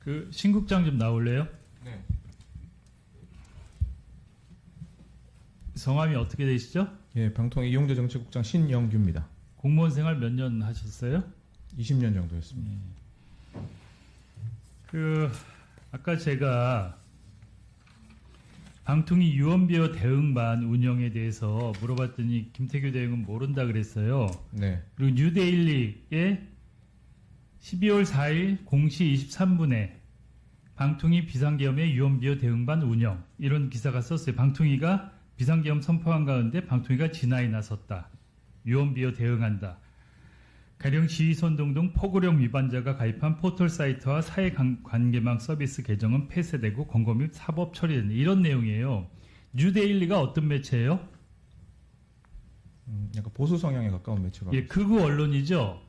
그 신국장 좀 나올래요? 네. 성함이 어떻게 되시죠? 예, 방통위 이용재정책국장 신영규입니다. 공무원 생활 몇 년 하셨어요? 20년 정도 했습니다. 아까 제가 방통위 유언비어 대응반 운영에 대해서 물어봤더니 김태규 대행은 모른다 그랬어요. 네. 그리고 뉴데일리에 12월 4일 0시 23분에 방통위 비상계엄의 유언비어 대응반 운영 이런 기사가 썼어요. 방통위가 비상계엄 선포한 가운데 방통위가 진화에 나섰다. 유언비어 대응한다. 가령 지휘선동 등 포고령 위반자가 가입한 포털 사이트와 사회관계망 서비스 계정은 폐쇄되고 검거 및 사법 처리된다. 이런 내용이에요. 뉴데일리가 어떤 매체예요? 약간 보수 성향에 가까운 매체가. 예, 극우 언론이죠.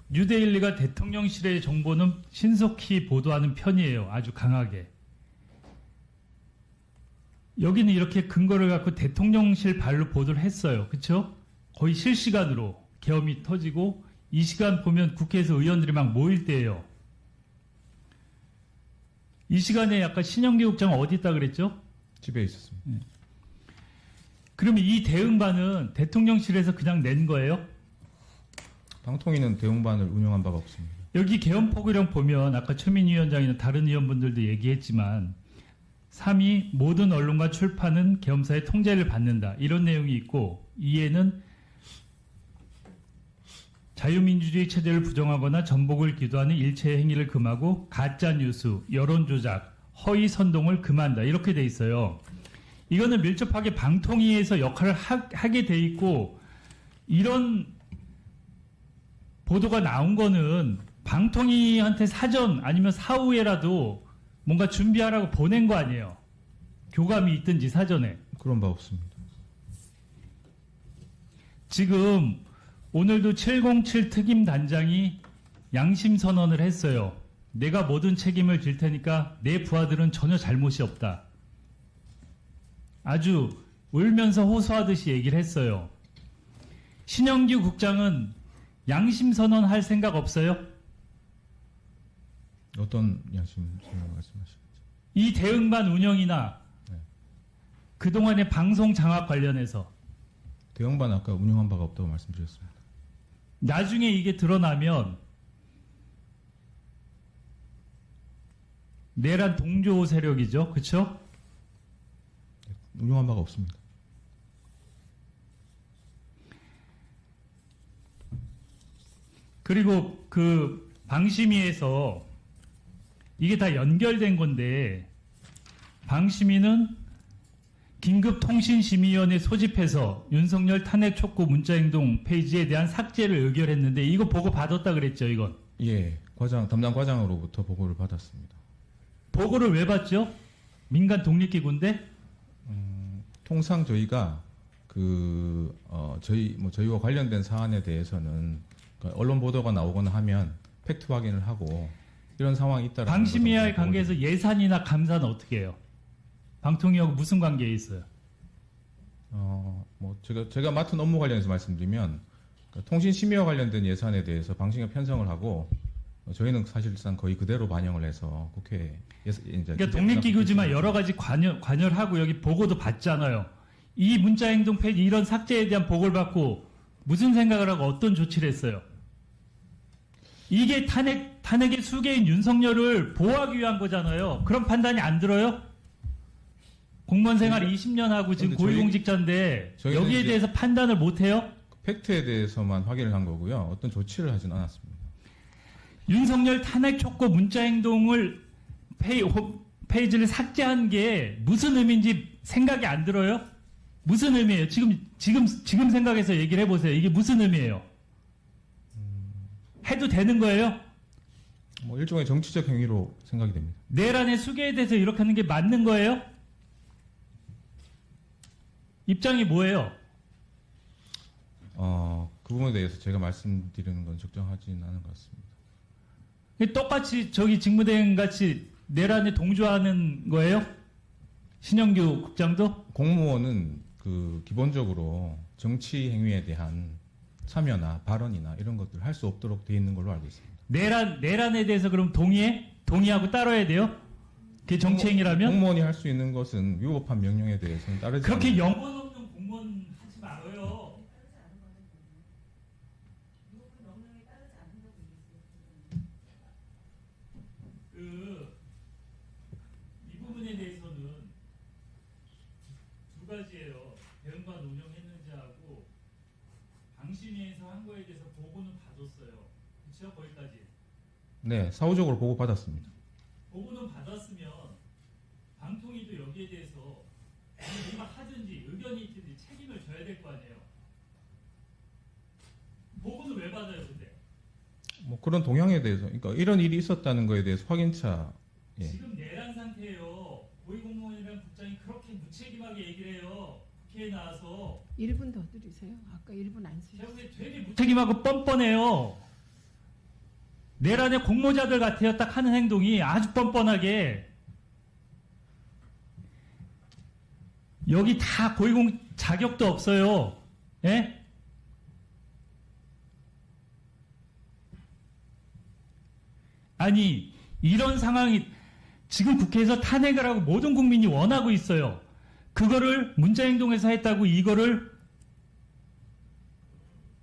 뉴데일리가 대통령실의 정보는 신속히 보도하는 편이에요. 아주 강하게. 여기는 이렇게 근거를 갖고 대통령실 발로 보도를 했어요. 그렇죠? 거의 실시간으로 계엄이 터지고 이 시간 보면 국회에서 의원들이 막 모일 때예요. 이 시간에 아까 신영기 국장은 어디 있다 그랬죠? 집에 있었습니다. 그러면 이 대응반은 대통령실에서 그냥 낸 거예요? 방통위는 대응반을 운영한 바가 없습니다. 여기 계엄 포고령 보면 아까 최민희 위원장이나 다른 의원분들도 얘기했지만 3위 모든 언론과 출판은 계엄사의 통제를 받는다. 이런 내용이 있고 2에는 자유민주주의 체제를 부정하거나 전복을 기도하는 일체의 행위를 금하고 가짜뉴스, 여론조작, 허위 선동을 금한다. 이렇게 돼 있어요. 이거는 밀접하게 방통위에서 역할을 하게 돼 있고 이런 보도가 나온 거는 방통위한테 사전 아니면 사후에라도 뭔가 준비하라고 보낸 거 아니에요. 교감이 있든지 사전에. 그런 바 없습니다. 지금 오늘도 707 특임단장이 양심선언을 했어요. 내가 모든 책임을 질 테니까 내 부하들은 전혀 잘못이 없다. 아주 울면서 호소하듯이 얘기를 했어요. 신영규 국장은 양심선언 할 생각 없어요? 어떤 양심 말씀하시겠죠? 이 대응반 운영이나 네. 그동안의 방송 장악 관련해서 대응반 아까 운영한 바가 없다고 말씀드렸습니다. 나중에 이게 드러나면 내란 동조 세력이죠. 그렇죠? 운영한 바가 없습니다. 그리고 그 방심위에서 이게 다 연결된 건데 방심위는 긴급통신심의위원회 소집해서 윤석열 탄핵 촉구 문자행동 페이지에 대한 삭제를 의결했는데 이거 보고 받았다 그랬죠, 이건. 예, 담당 과장으로부터 보고를 받았습니다. 보고를 왜 받죠? 민간 독립기구인데? 통상 저희가 저희와 관련된 사안에 대해서는 언론 보도가 나오거나 하면 팩트 확인을 하고 이런 상황이 있다라는 방심위와의 것을 관계에서 예산이나 감사는 어떻게 해요? 방통위하고 무슨 관계에 있어요? 제가 맡은 업무 관련해서 말씀드리면 통신심의와 관련된 예산에 대해서 방심위가 편성을 하고 저희는 사실상 거의 그대로 반영을 해서 국회에 그러니까 독립기구지만 여러 가지 관여를 하고 여기 보고도 받잖아요. 이 문자행동 페이지 이런 삭제에 대한 보고를 받고 무슨 생각을 하고 어떤 조치를 했어요? 이게 탄핵의 수괴인 윤석열을 보호하기 위한 거잖아요. 그런 판단이 안 들어요? 공무원 생활 20년 하고 지금 고위공직자인데 여기에 대해서 판단을 못 해요? 팩트에 대해서만 확인을 한 거고요. 어떤 조치를 하진 않았습니다. 윤석열 탄핵 촉구 문자 행동을 페이지를 삭제한 게 무슨 의미인지 생각이 안 들어요? 무슨 의미예요? 지금 생각해서 얘기를 해보세요. 이게 무슨 의미예요? 해도 되는 거예요? 일종의 정치적 행위로 생각이 됩니다. 내란의 수괴에 대해서 이렇게 하는 게 맞는 거예요? 입장이 뭐예요? 그 부분에 대해서 제가 말씀드리는 건 적정하지는 않은 것 같습니다. 똑같이 저기 직무대행 같이 내란에 동조하는 거예요? 신영규 국장도? 공무원은 기본적으로 정치 행위에 대한 참여나 발언이나 이런 것들을 할 수 없도록 되어 있는 걸로 알고 있습니다. 내란에 대해서 그럼 동의해? 동의하고 따라야 돼요? 그게 정치행위라면? 공무원이 할 수 있는 것은 위법한 명령에 대해서는 따르지 그렇게 않는 영혼 없는 공무원 하지 말아요. 이 부분에 대해서는 두 가지예요. 대응반 운영했는지 하고 방심위에서 한 거에 대해서 보고는 받았어요. 그렇죠? 거기까지. 네, 사후적으로 보고 받았습니다. 보고는 받았으면 방통위도 여기에 대해서 뭔가 하든지 의견이 있든지 책임을 져야 될 거 아니에요. 보고는 왜 받아요, 근데? 뭐 그런 동향에 대해서, 그러니까 이런 일이 있었다는 거에 대해서 확인차. 예. 지금 내란 상태예요. 고위공무원이랑 국장이 그렇게 무책임하게 얘기를 해요. 국회에 나와서 1분 더 드리세요. 아까 1분 안 쓰셨어요. 제가 되게 무책임하고 뻔뻔해요. 내란의 공모자들 같아요. 딱 하는 행동이 아주 뻔뻔하게. 여기 다 고위공 자격도 없어요. 예? 아니 이런 상황이 지금 국회에서 탄핵을 하고 모든 국민이 원하고 있어요. 그거를 문자행동에서 했다고 이거를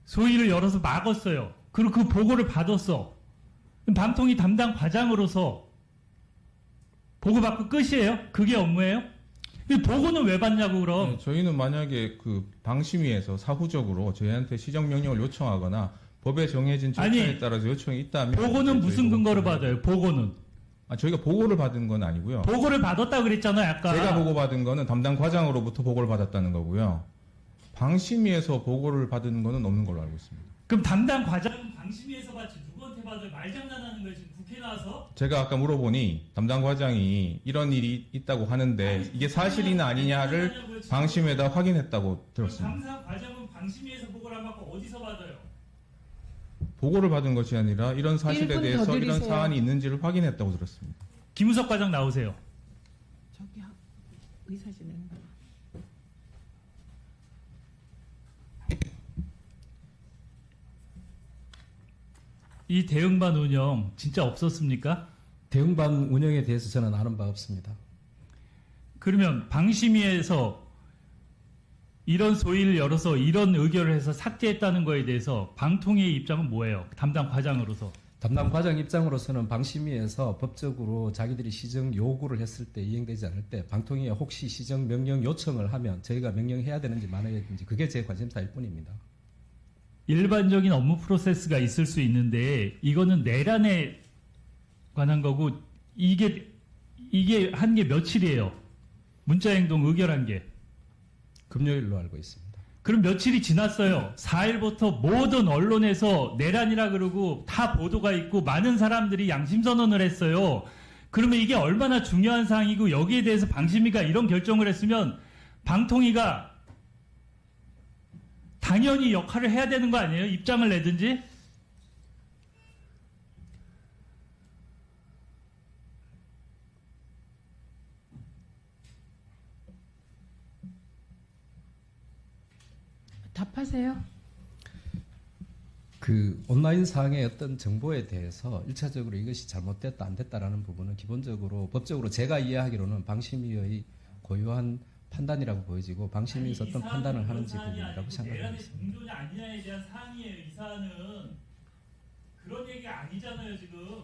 소위를 열어서 막았어요. 그리고 그 보고를 받았어. 방통위 담당 과장으로서 보고받고 끝이에요? 그게 업무예요? 이 보고는 왜 받냐고 그럼. 네, 저희는 만약에 그 방심위에서 사후적으로 저희한테 시정명령을 요청하거나 법에 정해진 절차에 아니, 따라서 요청이 있다면 보고는 무슨 저희가 근거로 보고를 받아요? 보고는. 저희가 보고를 받은 건 아니고요. 보고를 받았다고 그랬잖아요, 아까. 제가 보고받은 거는 담당 과장으로부터 보고를 받았다는 거고요. 방심위에서 보고를 받은 거는 없는 걸로 알고 있습니다. 그럼 담당 과장은 방심위에서 받지 누구한테 받아요? 말장난하는 거예요, 지금 국회 나와서? 제가 아까 물어보니 담당 과장이 이런 일이 있다고 하는데 이게 사실이나 아니냐를 방심에다 확인했다고 들었습니다. 담당 과장은 방심위에서 보고를 안 받고 어디서 받아요? 보고를 받은 것이 아니라 이런 1분 사실에 더 대해서 이런 드리세요. 사안이 있는지를 확인했다고 들었습니다. 김우석 과장 나오세요. 저기 의사진행관. 이 대응반 운영 진짜 없었습니까? 대응반 운영에 대해서 저는 아는 바 없습니다. 그러면 방심위에서 이런 소위를 열어서 이런 의결을 해서 삭제했다는 거에 대해서 방통위의 입장은 뭐예요? 담당 과장으로서. 담당 과장 입장으로서는 방심위에서 법적으로 자기들이 시정 요구를 했을 때 이행되지 않을 때 방통위에 혹시 시정 명령 요청을 하면 저희가 명령해야 되는지 말아야 되는지 그게 제 관심사일 뿐입니다. 일반적인 업무 프로세스가 있을 수 있는데 이거는 내란에 관한 거고 이게 한 게 며칠이에요? 문자행동 의결한 게. 금요일로 알고 있습니다. 그럼 며칠이 지났어요. 4일부터 모든 언론에서 내란이라 그러고 다 보도가 있고 많은 사람들이 양심선언을 했어요. 그러면 이게 얼마나 중요한 사항이고 여기에 대해서 방심위가 이런 결정을 했으면 방통위가 당연히 역할을 해야 되는 거 아니에요? 입장을 내든지? 답하세요. 그 온라인 상의 어떤 정보에 대해서 1차적으로 이것이 잘못됐다 안 됐다라는 부분은 기본적으로 법적으로 제가 이해하기로는 방심위의 고유한 판단이라고 보여지고 방심위에서 어떤 판단을 하는지 부분이라고 생각합니다. 내란의 정도냐 아니냐에 대한 사항이에요. 이 사안은 그런 얘기가 아니잖아요 지금.